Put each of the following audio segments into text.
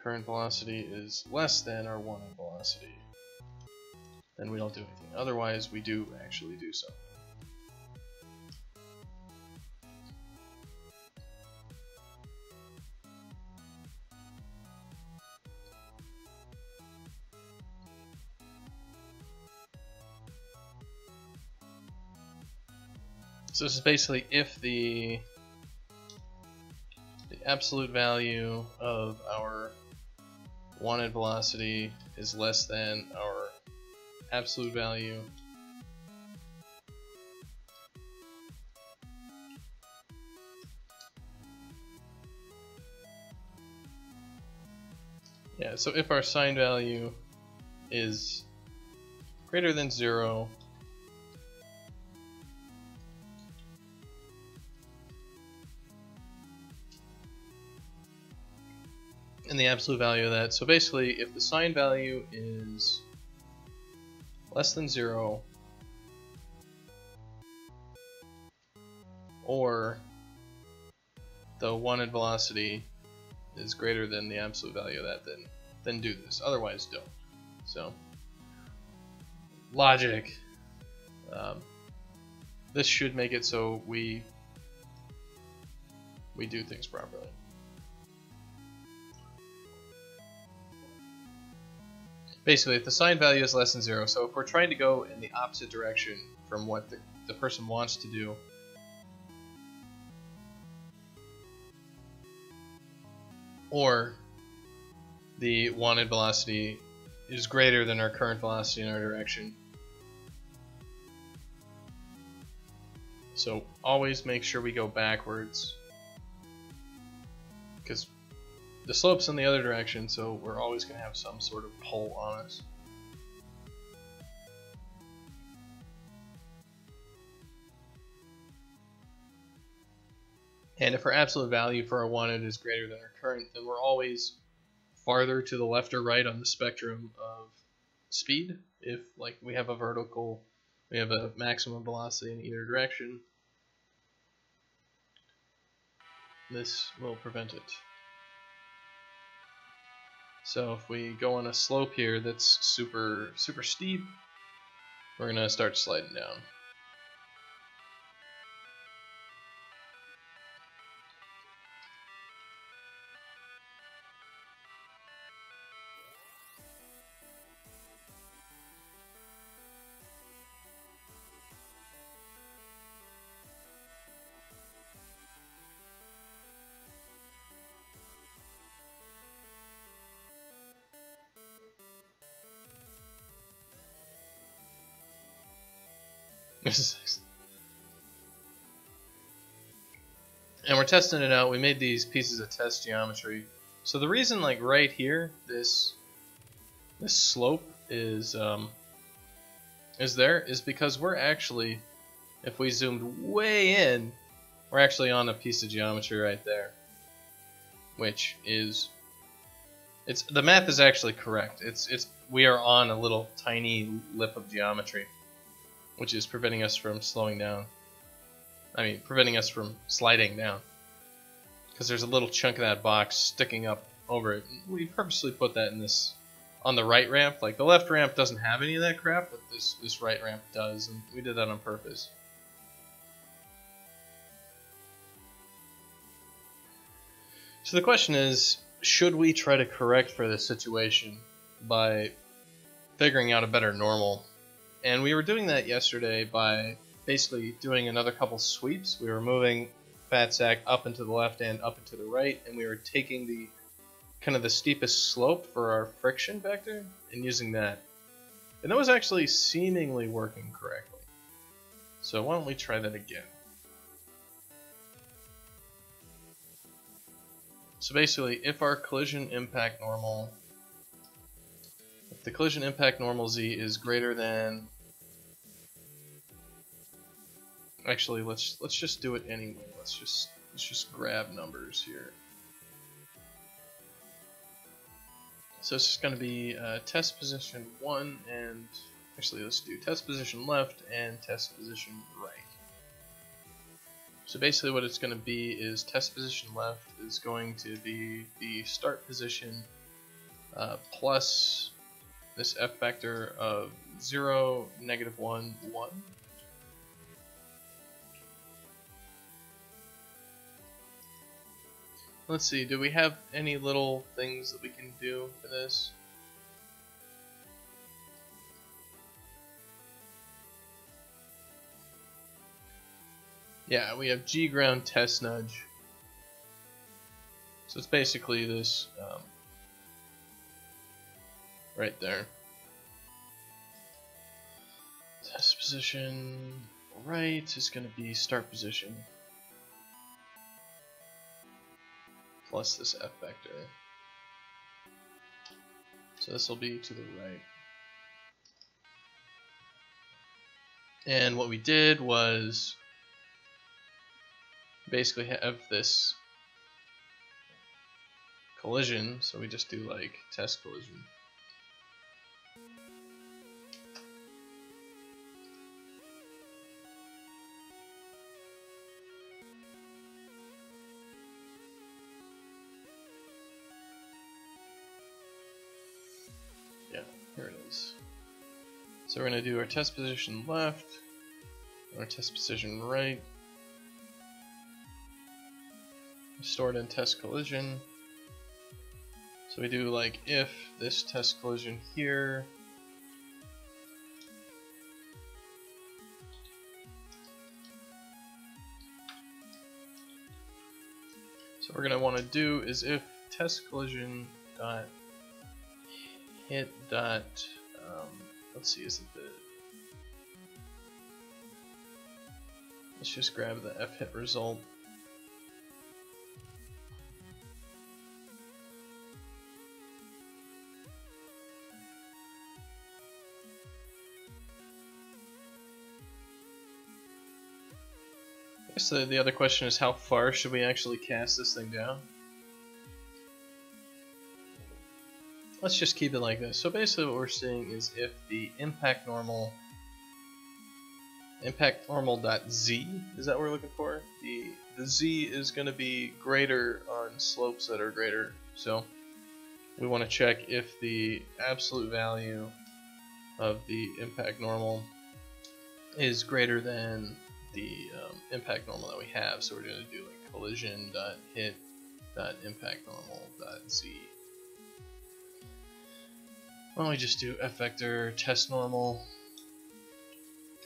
current velocity is less than our wanted velocity, then we don't do anything. Otherwise, we do actually do so. So this is basically if the absolute value of our wanted velocity is less than our absolute value so if our sign value is greater than 0, and the absolute value of that. So basically, if the sign value is less than 0, or the wanted velocity is greater than the absolute value of that, then do this. Otherwise, don't. So, logic. This should make it so we do things properly. Basically, if the sign value is less than 0, so if we're trying to go in the opposite direction from what the person wants to do, or the wanted velocity is greater than our current velocity in our direction. So always make sure we go backwards, because the slope's in the other direction, so we're always going to have some sort of pull on us. And if our absolute value for our wanted is greater than our current, then we're always farther to the left or right on the spectrum of speed. If, like, we have a maximum velocity in either direction, this will prevent it. So if we go on a slope here that's super steep, we're gonna start sliding down. And we're testing it out. We made these pieces of test geometry. So the reason, like right here, this slope is there is because we're actually, if we zoomed way in, we're actually on a piece of geometry right there, which is, the math is actually correct. We are on a little tiny lip of geometry, which is preventing us from slowing down. I mean, preventing us from sliding down, because there's a little chunk of that box sticking up over it. We purposely put that in this, on the right ramp. Like, the left ramp doesn't have any of that crap, but this right ramp does, and we did that on purpose. So the question is, should we try to correct for this situation by figuring out a better normal? And we were doing that yesterday by basically doing another couple sweeps. We were moving fat sack up and to the left and up and to the right, and we were taking the kind of the steepest slope for our friction vector and using that. And that was actually seemingly working correctly. So why don't we try that again? So basically, if our collision impact normal, if the collision impact normal z is greater than, actually let's just do it anyway. Let's just grab numbers here. So it's just going to be test position 1, and actually let's do test position left and test position right. So basically what it's going to be is test position left is going to be the start position plus this f vector of 0, -1, 1. Let's see, do we have any little things that we can do for this? Yeah, we have G ground test nudge. So it's basically this right there. Test position right is going to be start position plus this f vector. So this will be to the right. And what we did was basically have this collision, so we just do like test collision. Yeah, here it is. So we're going to do our test position left, our test position right, stored in test collision. So we do like if this test collision here so what we're going to want to do is if test collision dot hit dot let's see, is it the, let's just grab the f hit result. I guess the other question is how far should we actually cast this thing down? Let's just keep it like this. So basically what we're seeing is if the impact normal dot z, is that what we're looking for? The z is going to be greater on slopes that are greater. So we want to check if the absolute value of the impact normal is greater than the impact normal that we have. So we're going to do like collision dot hit dot impact normal dot z. Why don't we just do f vector test normal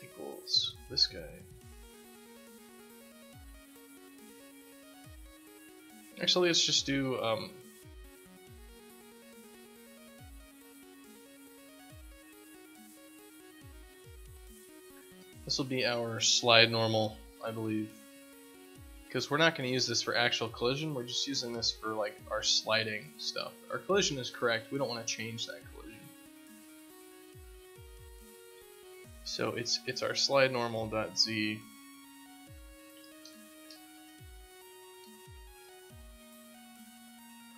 equals this guy. Actually, let's just do this will be our slide normal, I believe, because we're not going to use this for actual collision. We're just using this for like our sliding stuff. Our collision is correct. We don't want to change that collision. So it's our slide normal dot z.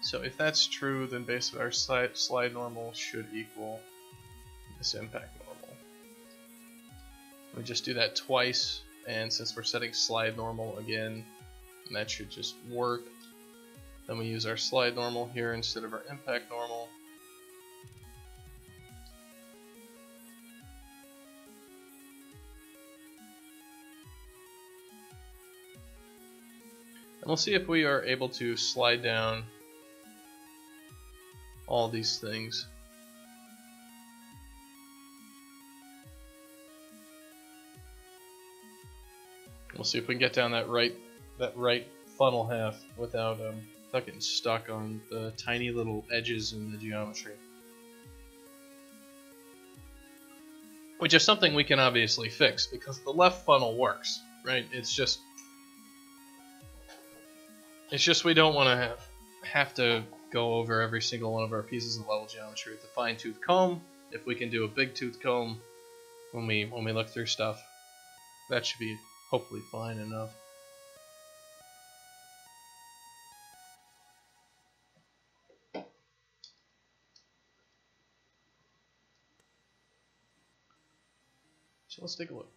So if that's true, then basically our slide normal should equal this impact normal. We just do that twice, and since we're setting slide normal again, and that should just work, then we use our slide normal here instead of our impact normal. And we'll see if we are able to slide down all these things. We'll see if we can get down that right funnel half without getting stuck on the tiny little edges in the geometry. Which is something we can obviously fix because the left funnel works, right? It's just we don't want to have to go over every single one of our pieces of level geometry with a fine-tooth comb. If we can do a big tooth comb when we look through stuff, that should be hopefully fine enough. So let's take a look.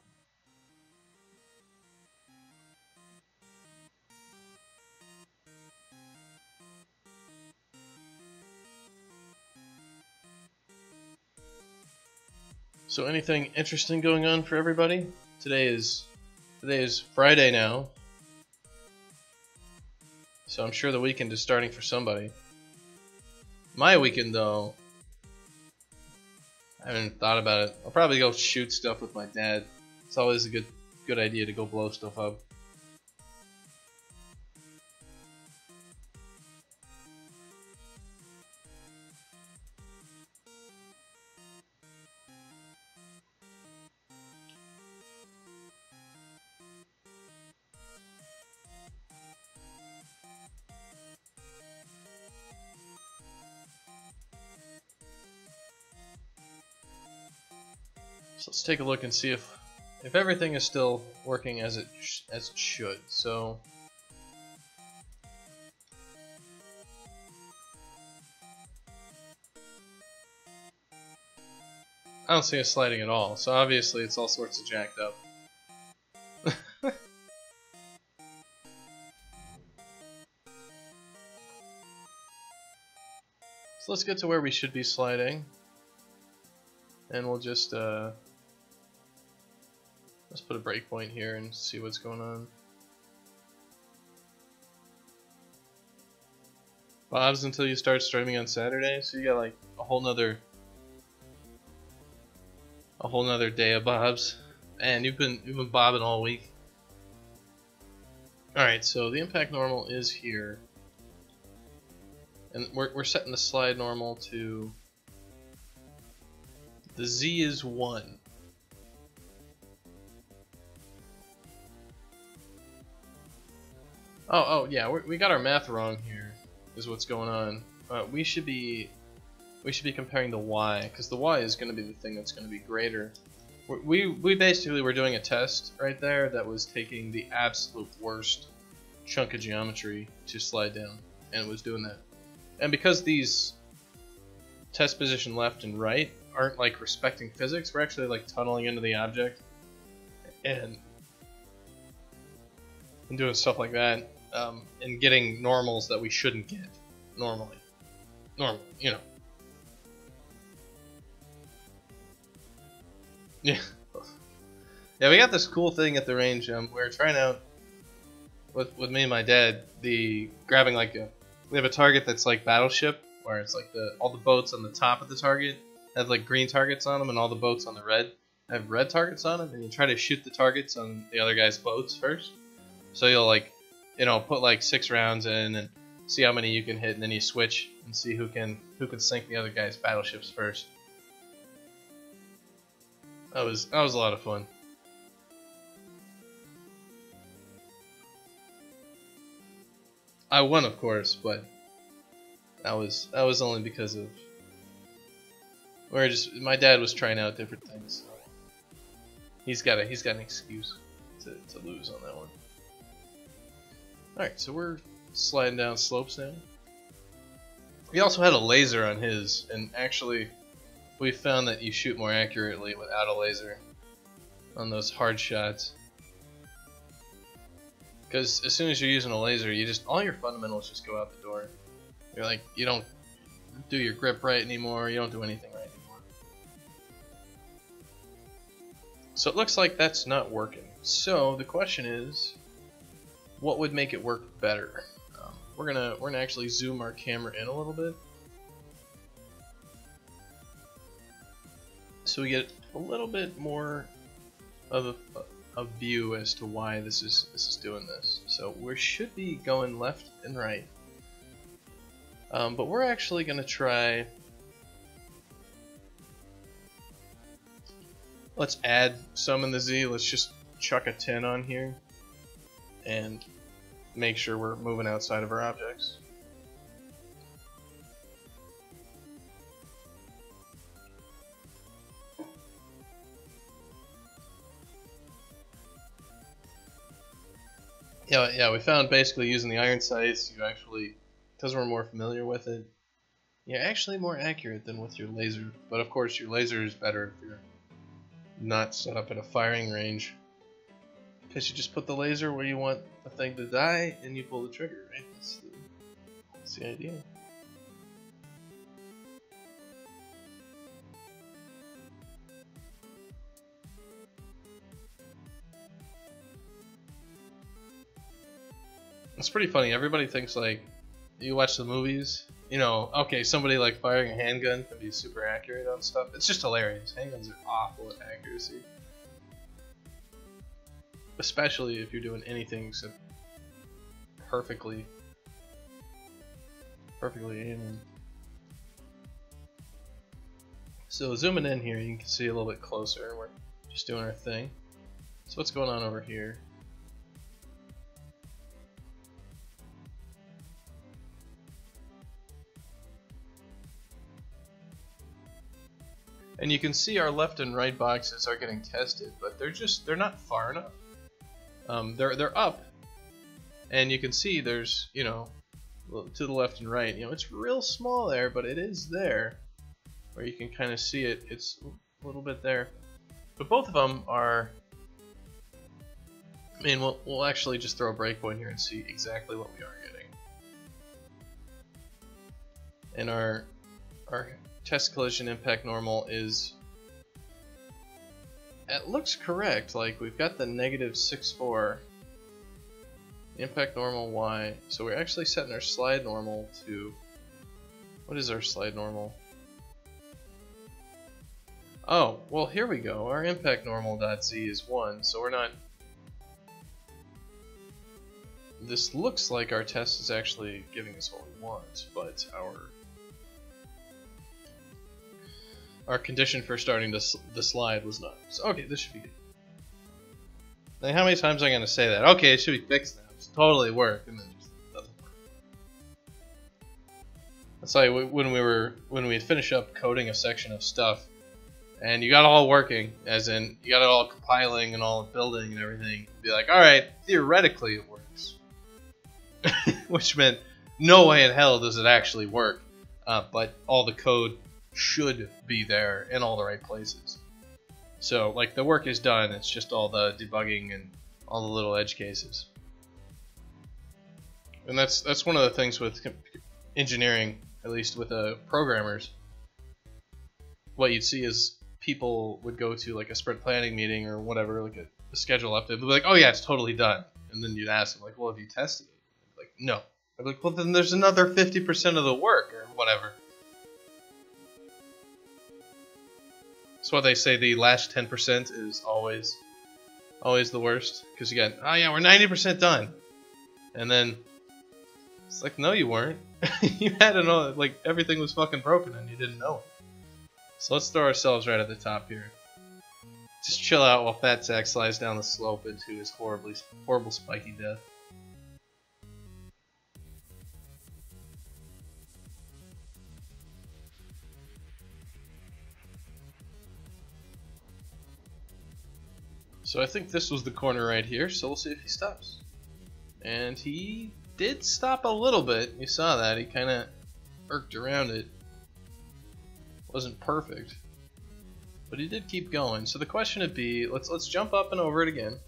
So anything interesting going on for everybody? Today is Friday now. So I'm sure the weekend is starting for somebody. My weekend though, I haven't thought about it. I'll probably go shoot stuff with my dad. It's always a good idea to go blow stuff up. So let's take a look and see if everything is still working as it should. So I don't see it sliding at all. So obviously it's all sorts of jacked up. So let's get to where we should be sliding, and we'll just let's put a breakpoint here and see what's going on. Bobs until you start streaming on Saturday, so you got like a whole nother day of bobs. And you've been bobbing all week. Alright, so the impact normal is here. And we're setting the slide normal to the Z is 1. Oh yeah, we got our math wrong here. Is what's going on. We should be comparing the Y, because the Y is going to be the thing that's going to be greater. We basically were doing a test right there that was taking the absolute worst chunk of geometry to slide down, and it was doing that. And because these test position left and right aren't like respecting physics, we're actually like tunneling into the object and doing stuff like that, and getting normals that we shouldn't get normally. You know. Yeah. Yeah, we got this cool thing at the range. We're trying out with me and my dad, grabbing like we have a target that's like Battleship, where it's like all the boats on the top of the target have like green targets on them, and all the boats on the red have red targets on them, and you try to shoot the targets on the other guy's boats first. So you'll like, put like 6 rounds in and see how many you can hit, and then you switch and see who can sink the other guy's battleships first. That was a lot of fun. I won, of course, but that was only because of my dad was trying out different things. So he's got an excuse to lose on that one. Alright, so we're sliding down slopes now. He also had a laser on his, and actually we found that you shoot more accurately without a laser on those hard shots. Because as soon as you're using a laser, all your fundamentals just go out the door. You're like, you don't do your grip right anymore, you don't do anything right anymore. So it looks like that's not working. So the question is, what would make it work better? We're gonna actually zoom our camera in a little bit, so we get a little bit more of a view as to why this is doing this. So we should be going left and right, but we're actually gonna try. Let's add some in the Z. Let's just chuck a 10 on here and make sure we're moving outside of our objects. Yeah, we found basically using the iron sights, because we're more familiar with it, you're actually more accurate than with your laser. But of course your laser is better if you're not set up at a firing range, because you just put the laser where you want the thing to die and you pull the trigger, right? That's the idea. It's pretty funny. Everybody thinks like, you watch the movies, you know, okay, somebody like firing a handgun can be super accurate on stuff. It's just hilarious. Handguns are awful at accuracy. Especially if you're doing anything except perfectly aiming. So zooming in here, you can see a little bit closer. We're just doing our thing. So what's going on over here? And you can see our left and right boxes are getting tested, but they're not far enough. They're up, and you can see there's, you know, to the left and right, you know, it's real small there, but it is there, where you can kind of see it. It's a little bit there, but both of them are. I mean, we'll actually just throw a breakpoint here and see exactly what we are getting. And our test collision impact normal is, it looks correct. Like we've got the -6.4 impact normal Y, so we're actually setting our slide normal to, what is our slide normal? Oh, well, here we go. Our impact normal.z is 1, so we're not. This looks like our test is actually giving us what we want, but our condition for starting the slide was not. So, okay, this should be good. Like, how many times am I going to say that? Okay, it should be fixed now. It's totally work, and then it just doesn't work. That's like when we had finished up coding a section of stuff, and you got it all working, as in you got it all compiling and all building and everything. Be like, all right, theoretically it works, which meant no way in hell does it actually work. But all the code should be there in all the right places. So like the work is done, it's just all the debugging and all the little edge cases. And that's one of the things with engineering, at least with programmers. What you'd see is people would go to like a sprint planning meeting or whatever, like a schedule update. They'd be like, oh yeah, it's totally done. And then you'd ask them like, well, have you tested it? Like, no. I'd be like, well, then there's another 50% of the work or whatever. That's why they say the last 10% is always the worst, because you got, oh yeah, we're 90% done, and then it's like, no, you weren't. You had to know, like everything was fucking broken and you didn't know it. So let's throw ourselves right at the top here. Just chill out while Fat Sack slides down the slope into his horrible spiky death. So I think this was the corner right here, so we'll see if he stops. And he did stop a little bit. You saw that. He kind of irked around it. Wasn't perfect, but he did keep going. So the question would be, let's jump up and over it again.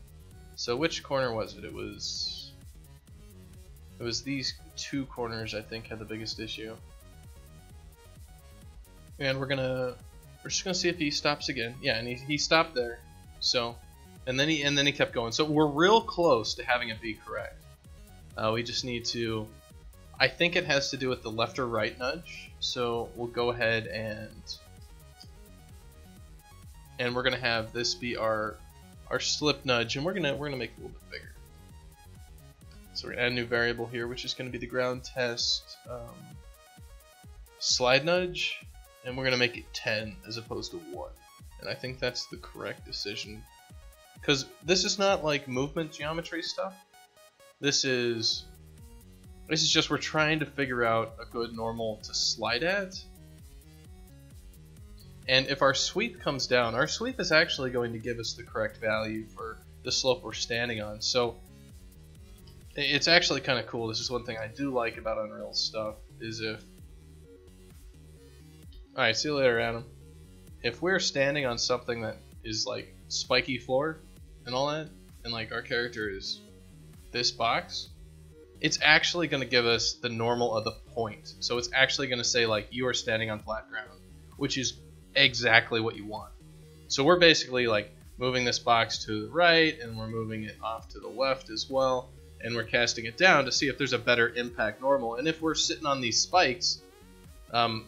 So which corner was it? It was these two corners, I think, had the biggest issue. And we're just gonna see if he stops again. Yeah, and he stopped there. So. And then he kept going. So we're real close to having it be correct. We just need to, I think it has to do with the left or right nudge. So we'll go ahead and we're gonna have this be our slip nudge, and we're gonna make it a little bit bigger. So we're gonna add a new variable here, which is gonna be the ground test slide nudge, and we're gonna make it 10 as opposed to 1. And I think that's the correct decision. Because this is not like movement geometry stuff. This is just we're trying to figure out a good normal to slide at. And if our sweep comes down, our sweep is actually going to give us the correct value for the slope we're standing on. So it's actually kind of cool. This is one thing I do like about Unreal stuff, is if... Alright, see you later, Adam. If we're standing on something that is like spiky floor and all that, and like our character is this box, it's actually going to give us the normal of the point. So it's actually going to say like you are standing on flat ground, which is exactly what you want. So we're basically like moving this box to the right, and we're moving it off to the left as well. and we're casting it down to see if there's a better impact normal. And if we're sitting on these spikes, and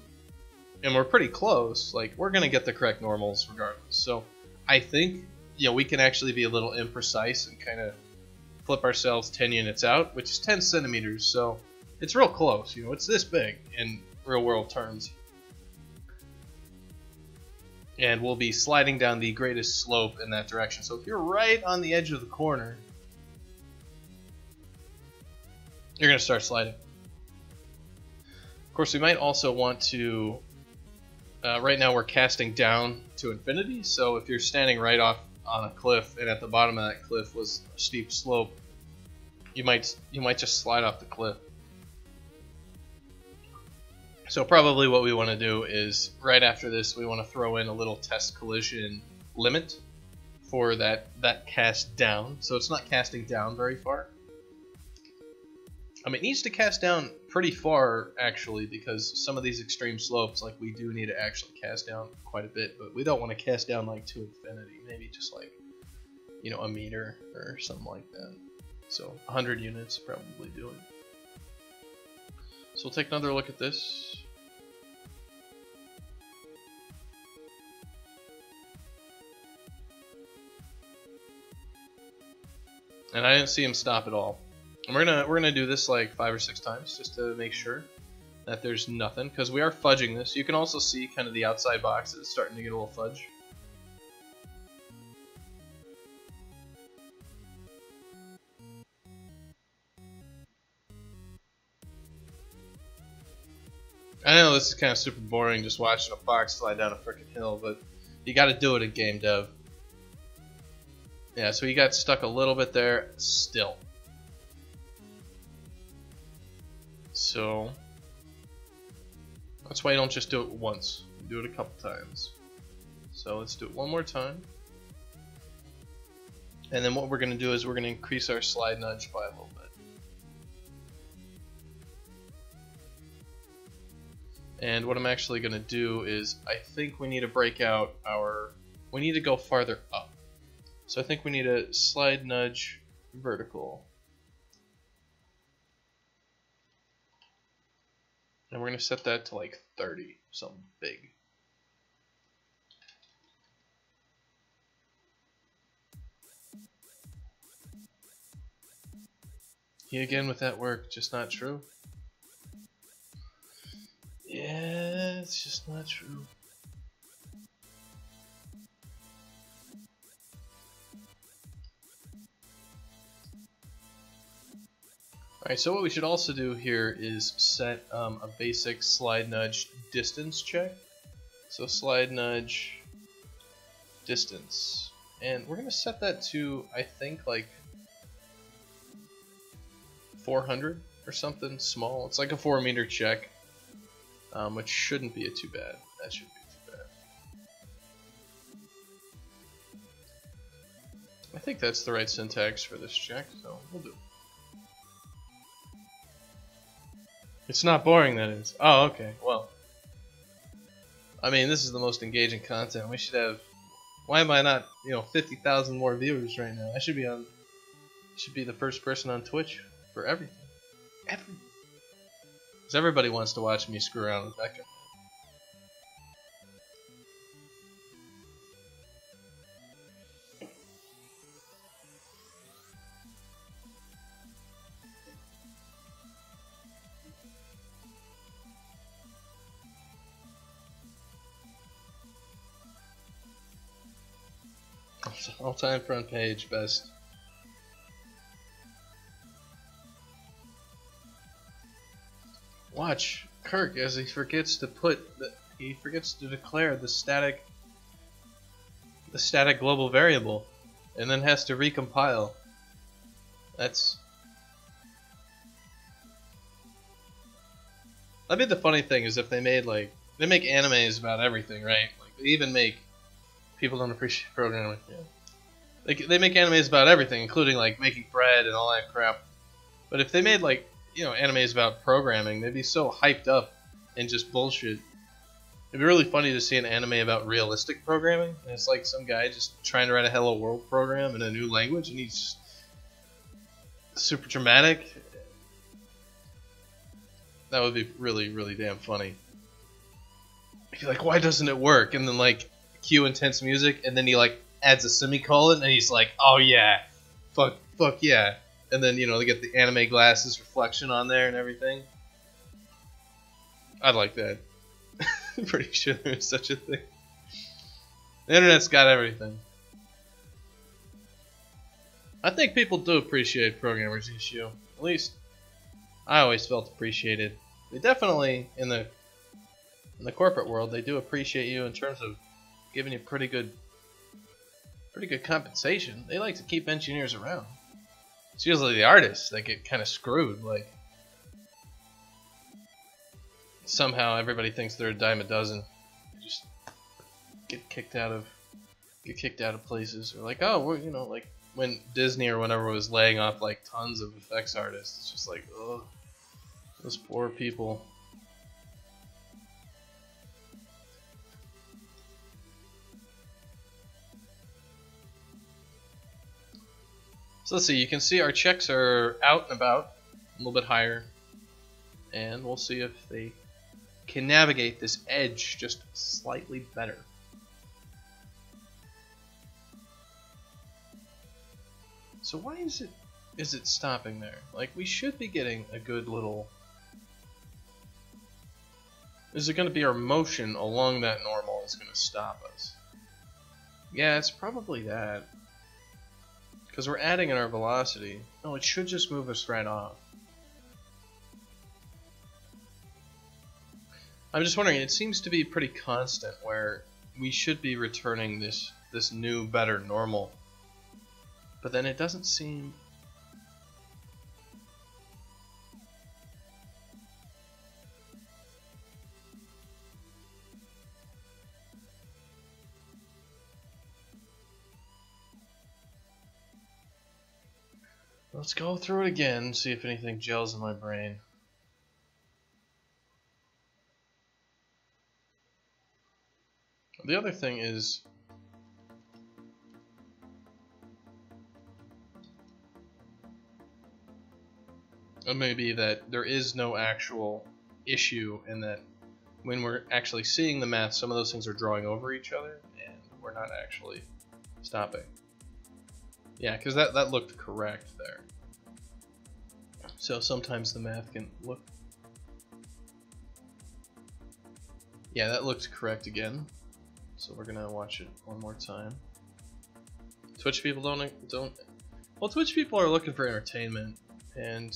we're pretty close, like, we're gonna get the correct normals regardless. So I think, you know, we can actually be a little imprecise and kind of flip ourselves 10 units out, which is 10 centimeters. So it's real close. You know, it's this big in real world terms. And we'll be sliding down the greatest slope in that direction. So if you're right on the edge of the corner, you're going to start sliding. Of course, we might also want to, right now we're casting down to infinity, so if you're standing right off on a cliff and at the bottom of that cliff was a steep slope, you might just slide off the cliff. So probably what we want to do is, right after this, we want to throw in a little test collision limit for that cast down. So it's not casting down very far. It needs to cast down pretty far, actually, because some of these extreme slopes, like, we do need to actually cast down quite a bit, but we don't want to cast down, like, to infinity. Maybe just, like, you know, a meter or something like that. So 100 units probably do it. So we'll take another look at this. And I didn't see him stop at all. And we're gonna do this like 5 or 6 times just to make sure that there's nothing, because we are fudging this. You can also see kind of the outside boxes starting to get a little fudge. I know this is kind of super boring, just watching a fox slide down a freaking hill, but you got to do it in game dev. Yeah, so he got stuck a little bit there still. So that's why you don't just do it once. You do it a couple times. So let's do it one more time. And then what we're going to do is we're going to increase our slide nudge by a little bit. And what I'm actually going to do is, I think we need to break out our, we need to go farther up. So I think we need a slide nudge vertical. And we're going to set that to like 30, something big. He again with that work, just not true. Yeah, it's just not true. Alright, so what we should also do here is set a basic slide nudge distance check. So slide nudge distance. And we're going to set that to, I think, like 400 or something small. It's like a 4-meter check. Which shouldn't be too bad. That shouldn't be too bad. I think that's the right syntax for this check, so we'll do it. It's not boring, that is. Oh, okay. Well, I mean, this is the most engaging content. We should have. Why am I not, 50,000 more viewers right now? I should be on. Should be the first person on Twitch for everything. Everything. Because everybody wants to watch me screw around with Vector. All-time front page, best. Watch Kirk as he forgets to declare the static global variable, and then has to recompile. That'd be the funny thing, is if they made they make animes about everything, right? Like they even make people don't appreciate programming. Yeah. They make animes about everything, including like making bread and all that crap. But if they made animes about programming, they'd be so hyped up and just bullshit. It'd be really funny to see an anime about realistic programming, and it's like some guy just trying to write a Hello World program in a new language, and he's just super dramatic. That would be really, really damn funny. You're like, why doesn't it work? And then like cue intense music, and then he like adds a semicolon, and he's like, oh yeah, fuck yeah. And then, you know, they get the anime glasses reflection on there and everything. I'd like that. I'm pretty sure there is such a thing. The internet's got everything. I think people do appreciate programmers' issue. At least I always felt appreciated. They definitely, in the corporate world, they do appreciate you in terms of giving you pretty good compensation. They like to keep engineers around. It's usually the artists that get kind of screwed. Like, somehow everybody thinks they're a dime a dozen. They just get kicked out of places. Or like, oh, we're, you know, like when Disney or whatever was laying off like tons of effects artists. It's just like, oh, those poor people. So let's see, you can see our checks are out and about, a little bit higher, and we'll see if they can navigate this edge just slightly better. So why is it stopping there? Like, we should be getting a good little... Is it going to be our motion along that normal that's going to stop us? Yeah, it's probably that. Because we're adding in our velocity. No, it should just move us right off. I'm just wondering, it seems to be pretty constant where we should be returning this new, better normal. But then it doesn't seem... Let's go through it again, see if anything gels in my brain. The other thing is... It may be that there is no actual issue, and that when we're actually seeing the math, some of those things are drawing over each other, and we're not actually stopping. Yeah, because that looked correct there. So sometimes the math can look... Yeah, that looked correct again. So we're gonna watch it one more time. Twitch people don't... Well, Twitch people are looking for entertainment, and...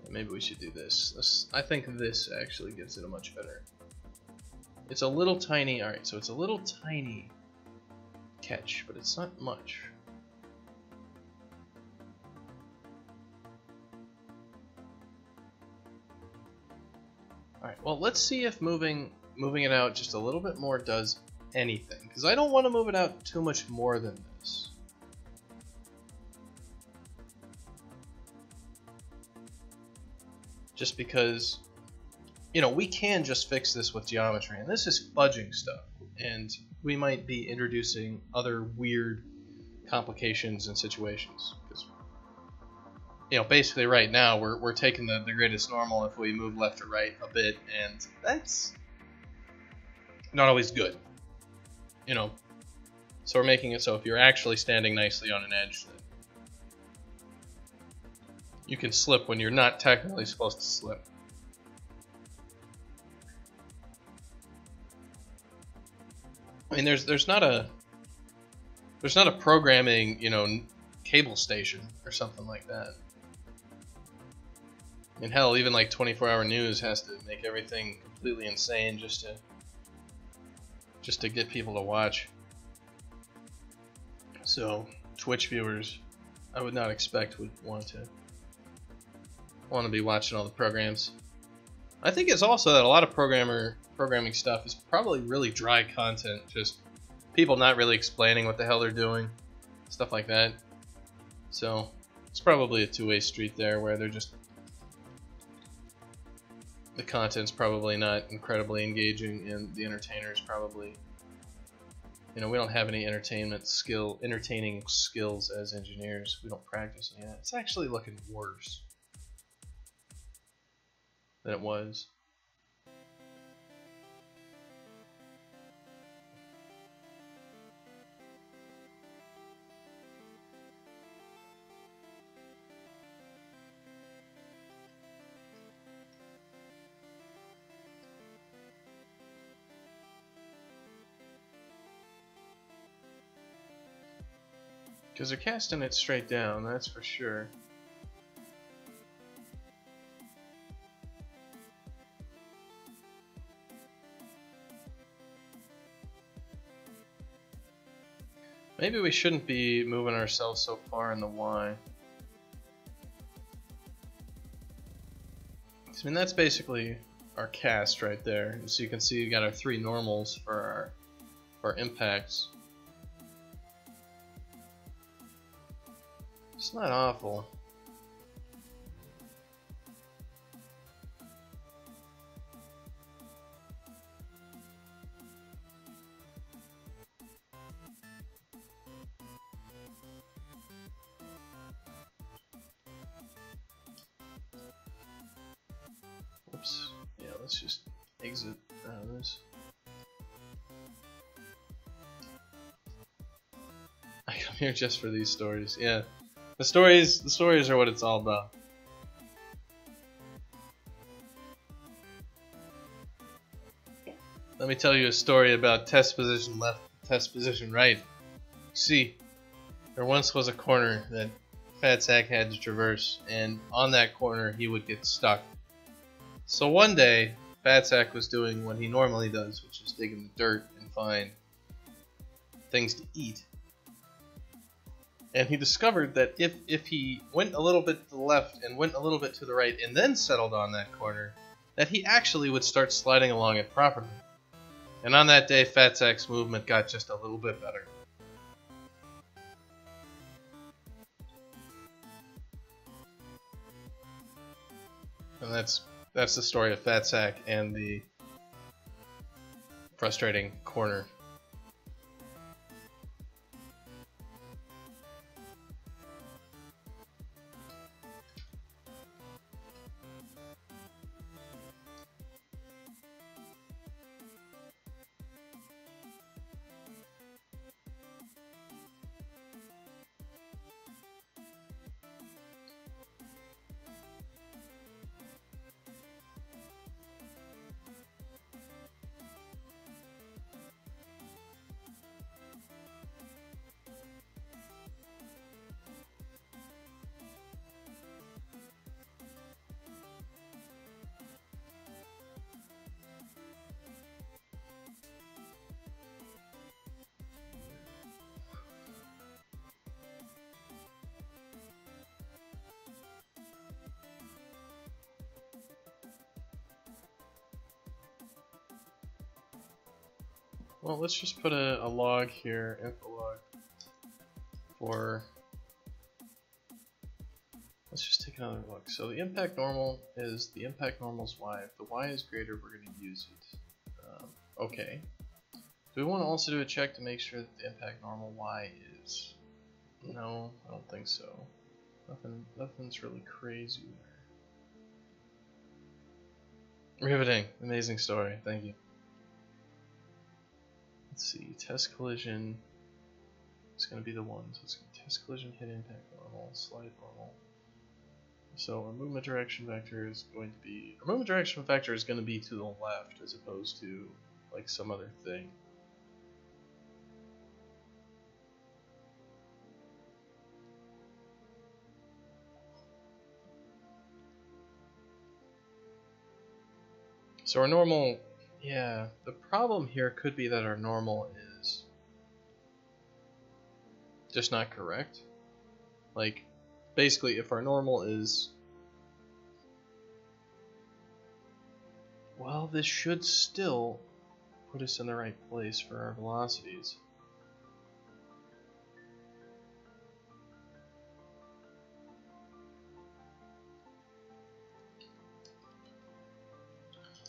Maybe we should do this. I think this actually gives it a much better... It's a little tiny... Alright, so it's a little tiny catch, but it's not much. Alright, well, let's see if moving it out just a little bit more does anything. Because I don't want to move it out too much more than this. Just because, you know, we can just fix this with geometry. And this is fudging stuff. And we might be introducing other weird complications and situations. Because, you know, basically right now we're taking the greatest normal if we move left or right a bit, and that's not always good, you know. So we're making it so if you're actually standing nicely on an edge, that you can slip when you're not technically supposed to slip. I mean, there's not a programming, you know, cable station or something like that. I mean, hell, even like 24-hour news has to make everything completely insane just to get people to watch. So Twitch viewers, I would not expect would want to be watching all the programs. I think it's also that a lot of programming stuff is probably really dry content, just people not really explaining what the hell they're doing, stuff like that. So it's probably a two-way street there, where they're just... The content's probably not incredibly engaging, and the entertainers probably You know, we don't have any entertaining skills as engineers. We don't practice any of that. It's actually looking worse than it was. Because they're casting it straight down, that's for sure. Maybe we shouldn't be moving ourselves so far in the Y. I mean, that's basically our cast right there. And so you can see we got our 3 normals for our impacts. It's not awful. Oops. Yeah, let's just exit out of this. I come here just for these stories. Yeah. The stories are what it's all about. Let me tell you a story about test position left, test position right. See, there once was a corner that Fat Sack had to traverse, and on that corner he would get stuck. So one day, Fat Sack was doing what he normally does, which is dig in the dirt and find things to eat. And he discovered that if he went a little bit to the left and went a little bit to the right and then settled on that corner, that he actually would start sliding along it properly. And on that day, Fat Sack's movement got just a little bit better. And that's the story of Fat Sack and the frustrating corner. Well, let's just put a log here, info log, for, let's just take another look. So the impact normal is, the impact normal's Y. If the Y is greater, we're going to use it. Okay. Do we want to also do a check to make sure that the impact normal Y is? No, I don't think so. Nothing's really crazy there. Riveting. Amazing story. Thank you. Let's see, test collision is going to be the one. So it's going to test collision, hit impact normal, slide normal. So our movement direction vector is going to be, our movement direction vector is going to be to the left as opposed to like some other thing. So our normal, yeah, the problem here could be that our normal is just not correct. Like, basically, if our normal is, well, this should still put us in the right place for our velocities.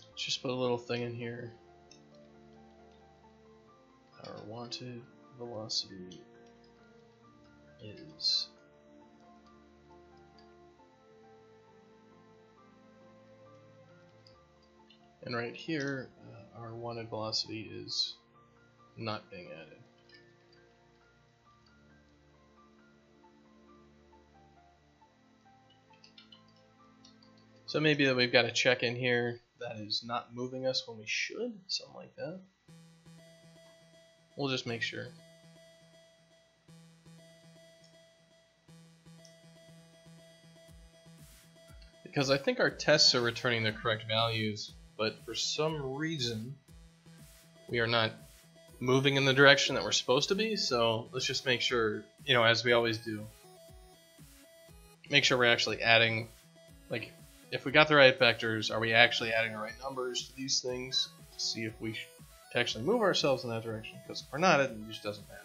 Let's just put a little thing in here. Our wanted velocity is and right here our wanted velocity is not being added. So maybe that we've got a check in here that is not moving us when we should, something like that. We'll just make sure. Because I think our tests are returning the correct values, but for some reason we are not moving in the direction that we're supposed to be, so let's just make sure, you know, as we always do, make sure we're actually adding, like, if we got the right vectors, are we actually adding the right numbers to these things to see if we should actually move ourselves in that direction, because if we're not, it just doesn't matter.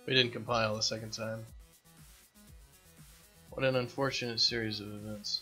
We didn't compile the second time. What an unfortunate series of events.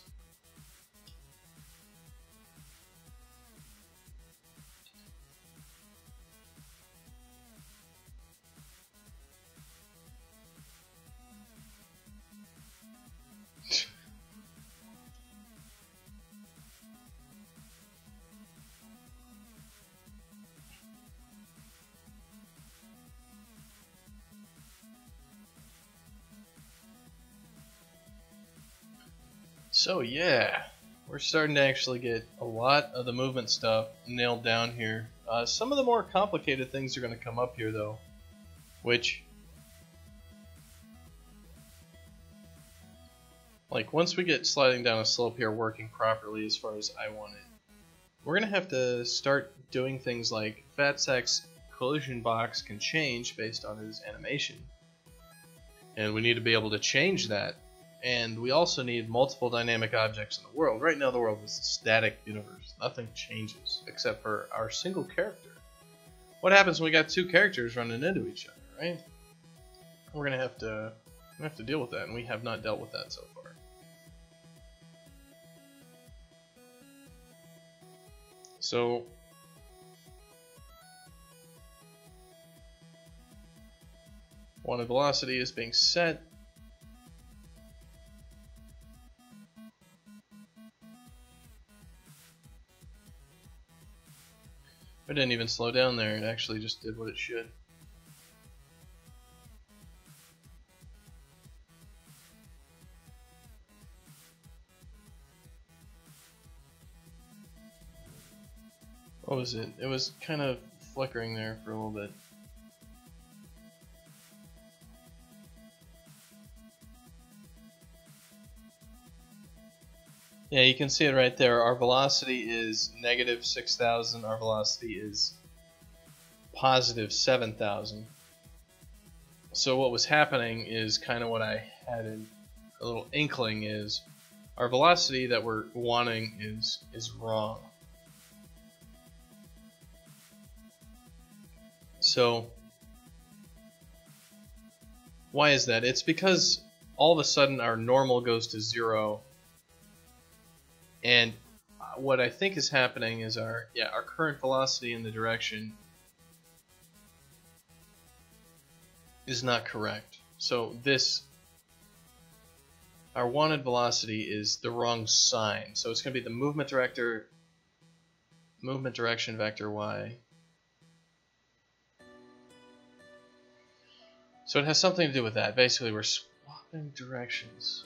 So yeah, we're starting to actually get a lot of the movement stuff nailed down here. Some of the more complicated things are going to come up here though, which, like, once we get sliding down a slope here working properly as far as I want it, we're going to have to start doing things like Fatsack's collision box can change based on his animation. And we need to be able to change that. And we also need multiple dynamic objects in the world. Right now the world is a static universe. Nothing changes except for our single character. What happens when we got two characters running into each other, right? We're gonna have to deal with that, and we have not dealt with that so far. So wanted velocity is being set. It didn't even slow down there, it actually just did what it should. What was it? It was kind of flickering there for a little bit. Yeah, you can see it right there. Our velocity is negative 6,000. Our velocity is positive 7,000. So what was happening is kind of what I had in a little inkling is our velocity that we're wanting is wrong. So why is that? It's because all of a sudden our normal goes to 0. And what I think is happening is our current velocity in the direction is not correct. So our wanted velocity is the wrong sign. So it's going to be the movement direction vector y. So it has something to do with that. Basically, we're swapping directions.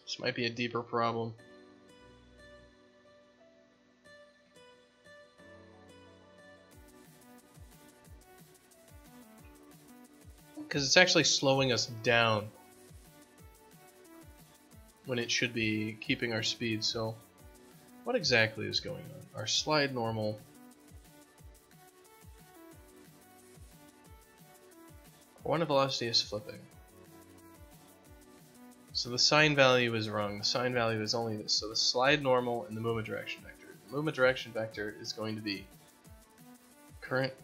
This might be a deeper problem. Because it's actually slowing us down. when it should be keeping our speed. So what exactly is going on? Our slide normal. One velocity is flipping. So the sign value is wrong. The sign value is only this. So the slide normal and the movement direction vector. The movement direction vector is going to be current.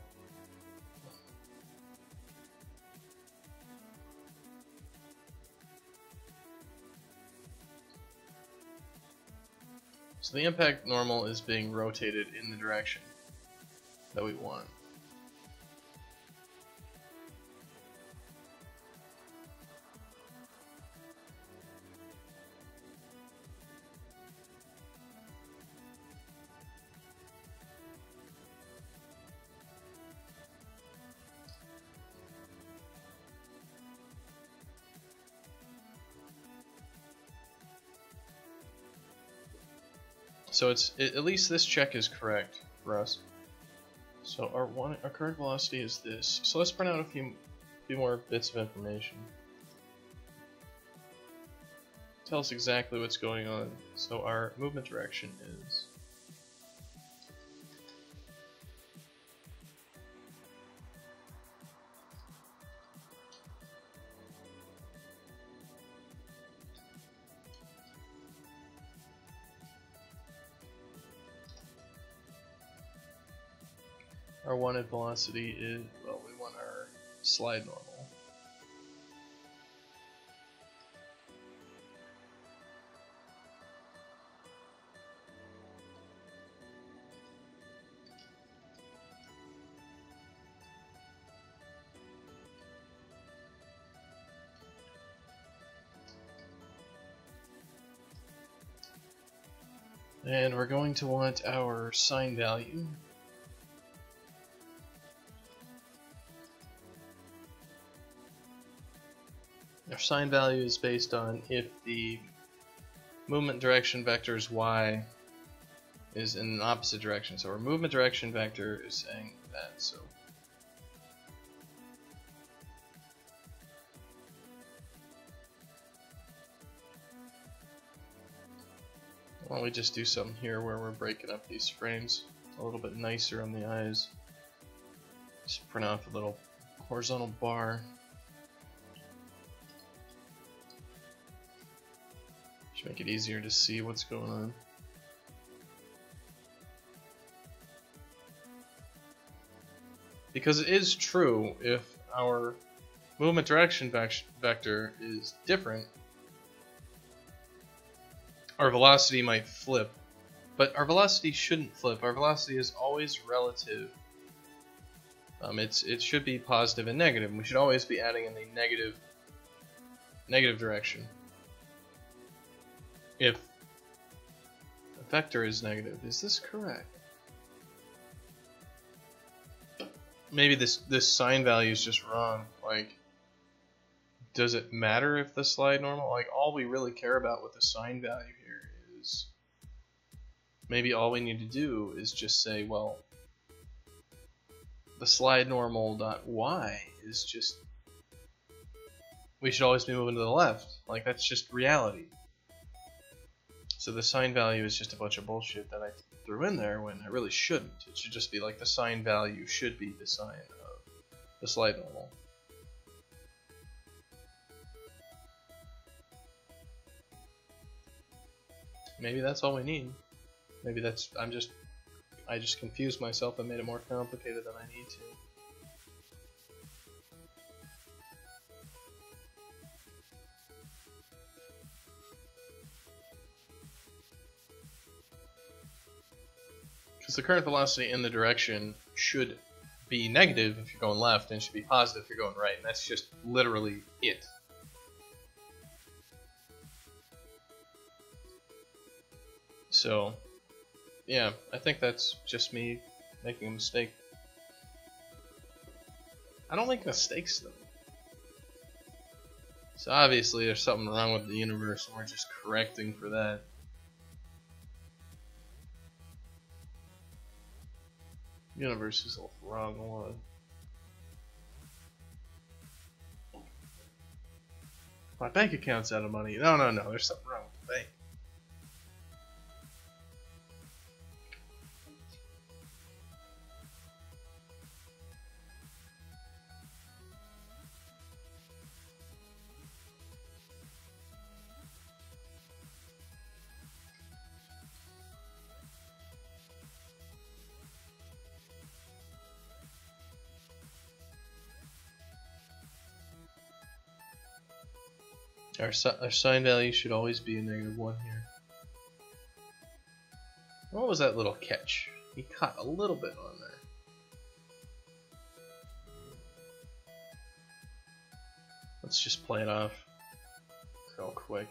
So the impact normal is being rotated in the direction that we want. So at least this check is correct for us. So our current velocity is this. So let's print out a few more bits of information. Tell us exactly what's going on. So our movement direction is our wanted velocity is, well, we want our slide normal. And we're going to want our sign value. Our sign value is based on if the movement direction vector's y is in an opposite direction. So our movement direction vector is saying that. So why don't we just do something here where we're breaking up these frames a little bit nicer on the eyes. Just print off a little horizontal bar. Should make it easier to see what's going on. Because it is true, if our movement direction vector is different, our velocity might flip. But our velocity shouldn't flip. Our velocity is always relative. It should be positive and negative. We should always be adding in the negative direction. If the vector is negative, is this correct? Maybe this sign value is just wrong. Like, does it matter if the slide normal? Like, all we really care about with the sign value here is maybe all we need to do is just say, well, the slide normal dot y is just, we should always be moving to the left. Like, that's just reality. So the sign value is just a bunch of bullshit that I threw in there when I really shouldn't. It should just be like the sign value should be the sign of the slide normal. Maybe that's all we need. Maybe that's, I just confused myself and made it more complicated than I need to. Because the current velocity in the direction should be negative if you're going left, and should be positive if you're going right, and that's just literally it. So, yeah, I think that's just me making a mistake. I don't make mistakes, though. So obviously there's something wrong with the universe, and we're just correcting for that. Universe is the wrong one. My bank account's out of money. No, there's something wrong with it. Our sign value should always be a -1 here. What was that little catch? He caught a little bit on there. Let's just play it off real quick.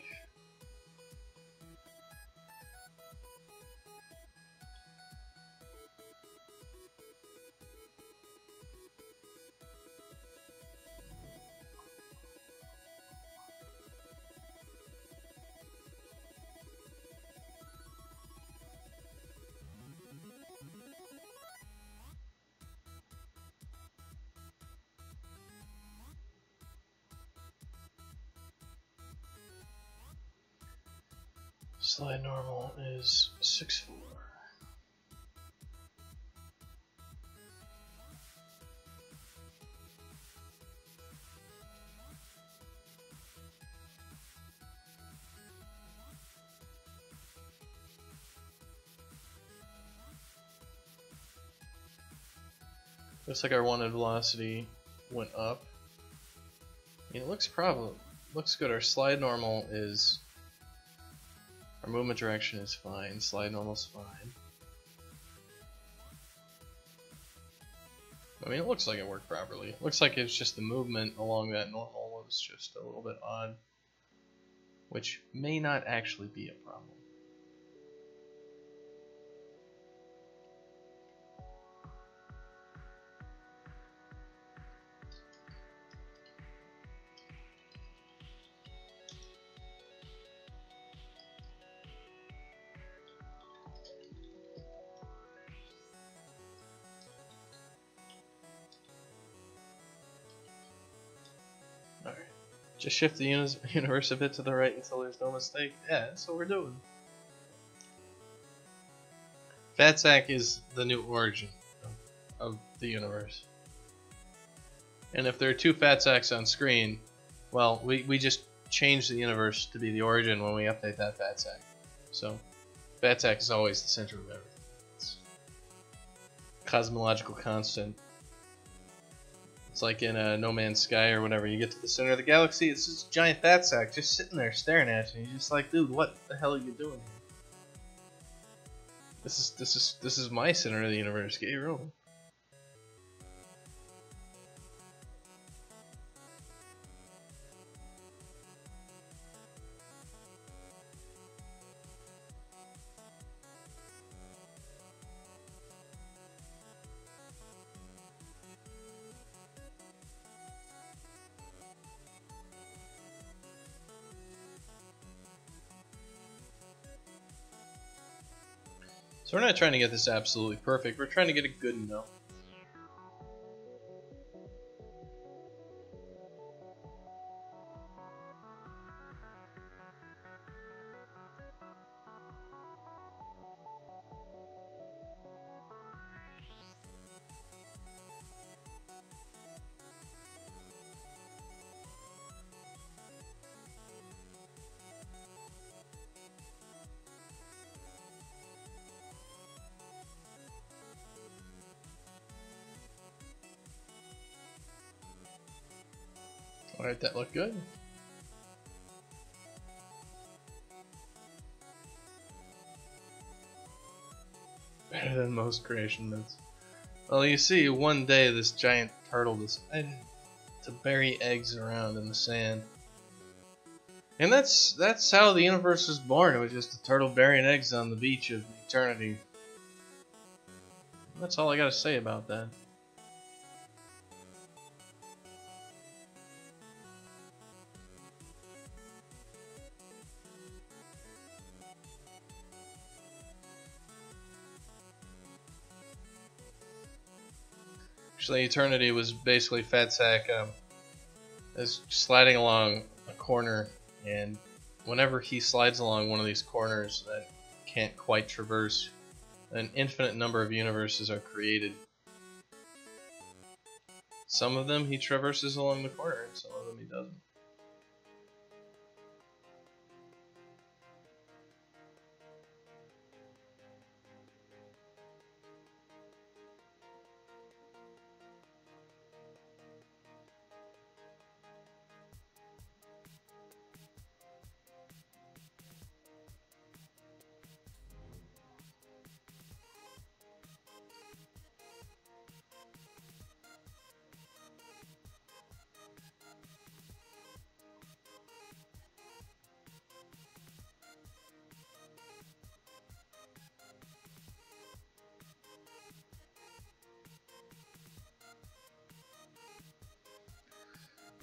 Slide normal is 6'4". Looks like our wanted velocity went up. I mean, it looks good. Our slide normal is, our movement direction is fine. Slide normal's fine. I mean, it looks like it worked properly. It looks like it's just the movement along that normal was just a little bit odd, which may not actually be a problem. Alright, just shift the universe a bit to the right until there's no mistake. Yeah, that's what we're doing. Fat Sack is the new origin of the universe. And if there are two Fat Sacks on screen, well, we just change the universe to be the origin when we update that Fat Sack. So, Fat Sack is always the center of everything. It's cosmological constant. It's like in No Man's Sky or whatever. You get to the center of the galaxy, it's this giant Fat Sack just sitting there staring at you. And you're just like, dude, what the hell are you doing here? This is my center of the universe. Get your own. So we're not trying to get this absolutely perfect, we're trying to get it good enough. Alright, that looked good. Better than most creation myths. Well, you see, one day this giant turtle decided to bury eggs around in the sand. And that's how the universe was born. It was just a turtle burying eggs on the beach of eternity. That's all I gotta say about that. Actually, eternity was basically Fat Sack is sliding along a corner, and whenever he slides along one of these corners that can't quite traverse, an infinite number of universes are created. Some of them he traverses along the corner, and some of them he doesn't.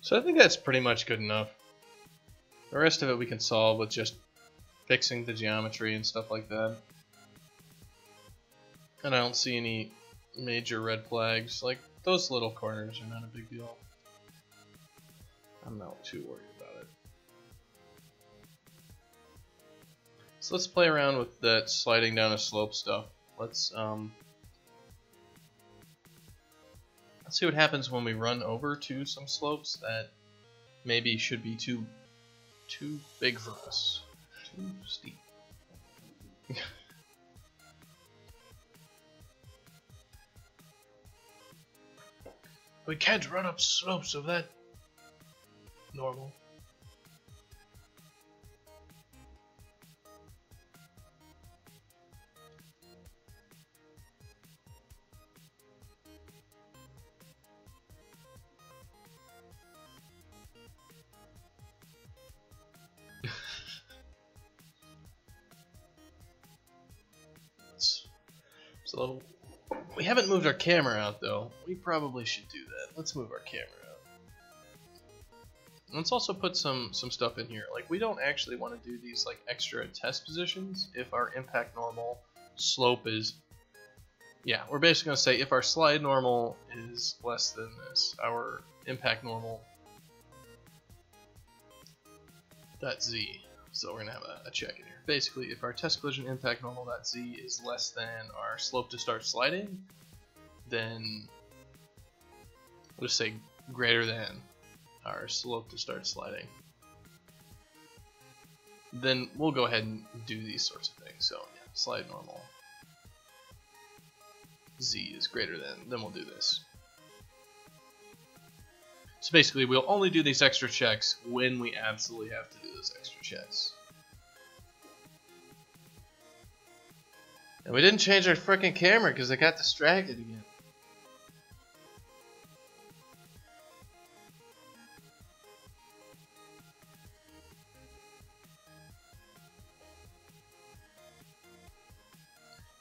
So I think that's pretty much good enough. The rest of it we can solve with just fixing the geometry and stuff like that. And I don't see any major red flags. Like, those little corners are not a big deal. I'm not too worried about it. So let's play around with that sliding down a slope stuff. Let's see what happens when we run over to some slopes that maybe should be too big for us. Too steep. We can't run up slopes of that normal. So we haven't moved our camera out though. We probably should do that. Let's move our camera out. Let's also put some stuff in here. Like, we don't actually want to do these like extra test positions if our impact normal slope is, yeah, we're basically going to say if our slide normal is less than this, our impact normal dot z. So we're going to have a check in here. Basically, if our test collision impact normal dot z is less than our slope to start sliding, then we'll just say greater than our slope to start sliding. Then we'll go ahead and do these sorts of things. So yeah, slide normal z is greater than, then we'll do this. So basically, we'll only do these extra checks when we absolutely have to do those extra checks. And we didn't change our freaking camera because I got distracted again.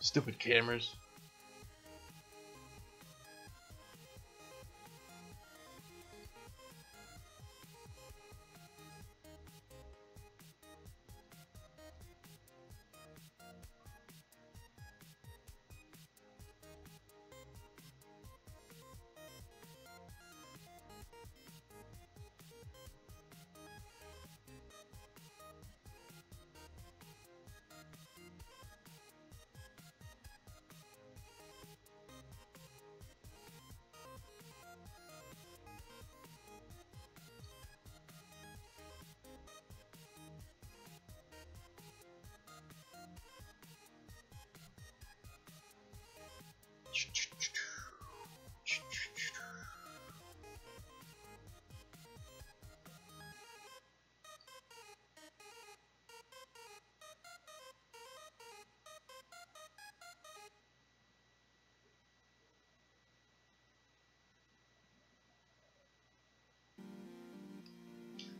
Stupid cameras.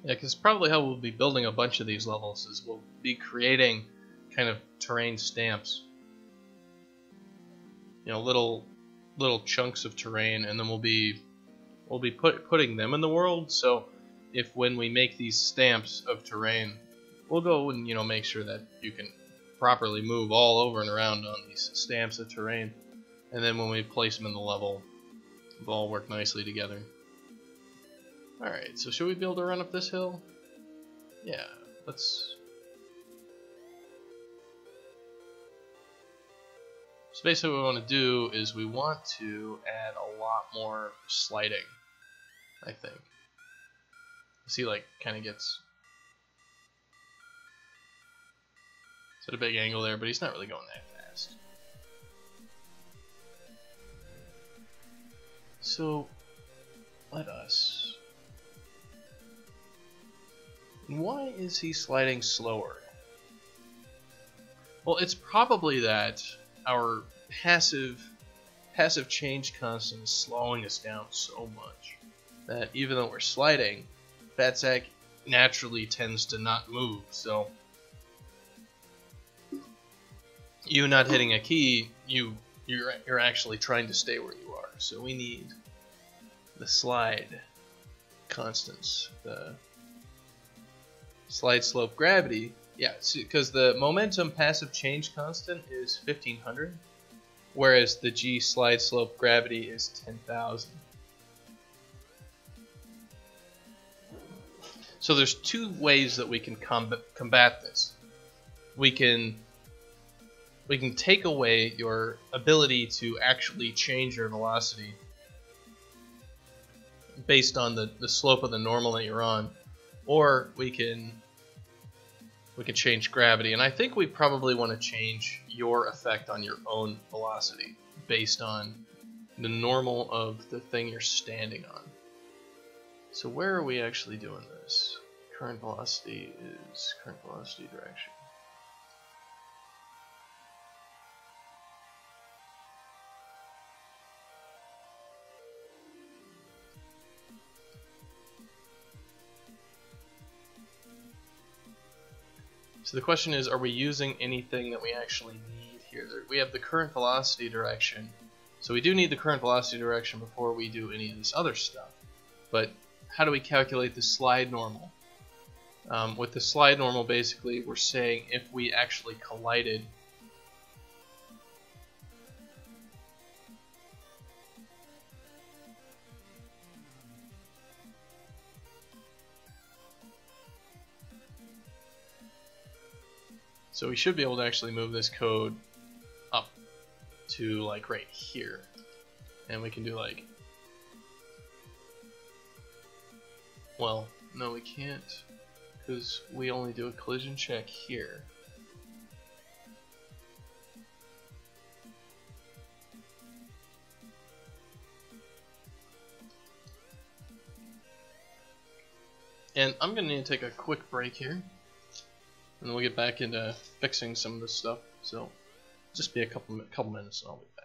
Yeah, because probably how we'll be building a bunch of these levels is we'll be creating kind of terrain stamps. You know, little chunks of terrain, and then we'll be putting them in the world. So if when we make these stamps of terrain, we'll go and, you know, make sure that you can properly move all over and around on these stamps of terrain. And then when we place them in the level, they'll all work nicely together. Alright, so should we be able to run up this hill? Yeah, let's... So basically what we want to do is we want to add a lot more sliding, I think. See, like, kind of gets... It's at a big angle there, but he's not really going that fast. So, let us... Why is he sliding slower? Well, it's probably that our passive change constant is slowing us down so much that even though we're sliding, Fatsack naturally tends to not move. So you not hitting a key, you're actually trying to stay where you are. So we need the slide constants. The slide slope gravity, yeah, because the momentum passive change constant is 1500, whereas the G slide slope gravity is 10,000. So there's two ways that we can combat this. We can take away your ability to actually change your velocity based on the slope of the normal that you're on, or we can change gravity. And I think we probably want to change your effect on your own velocity based on the normal of the thing you're standing on. So where are we actually doing this? Current velocity is current velocity direction. So the question is, are we using anything that we actually need here? We have the current velocity direction. So we do need the current velocity direction before we do any of this other stuff. But how do we calculate the slide normal? With the slide normal, basically, we're saying if we actually collided so we should be able to actually move this code up to like right here. And we can do like, well, no we can't, because we only do a collision check here. And I'm going to need to take a quick break here, and then we'll get back into fixing some of this stuff. So just be a couple minutes and I'll be back.